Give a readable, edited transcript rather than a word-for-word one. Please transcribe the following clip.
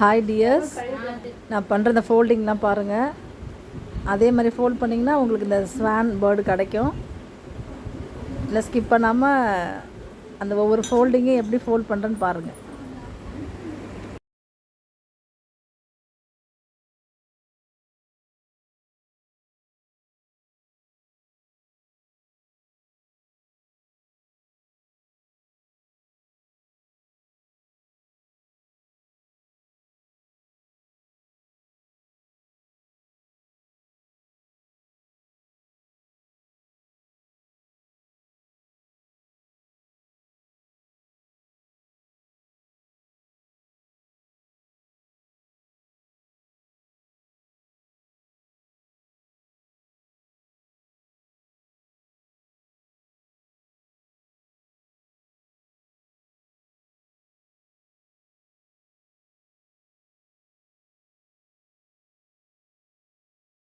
Hi tears, நான் பண்ணுற இந்த ஃபோல்டிங்லாம் பாருங்கள். அதே மாதிரி ஃபோல்ட் பண்ணிங்கன்னா உங்களுக்கு இந்த ஸ்வான் பேர்டு கிடைக்கும். இல்லை ஸ்கிப் பண்ணாமல் அந்த ஒவ்வொரு ஃபோல்டிங்கையும் எப்படி ஃபோல்ட் பண்ணுறேன்னு பாருங்கள்.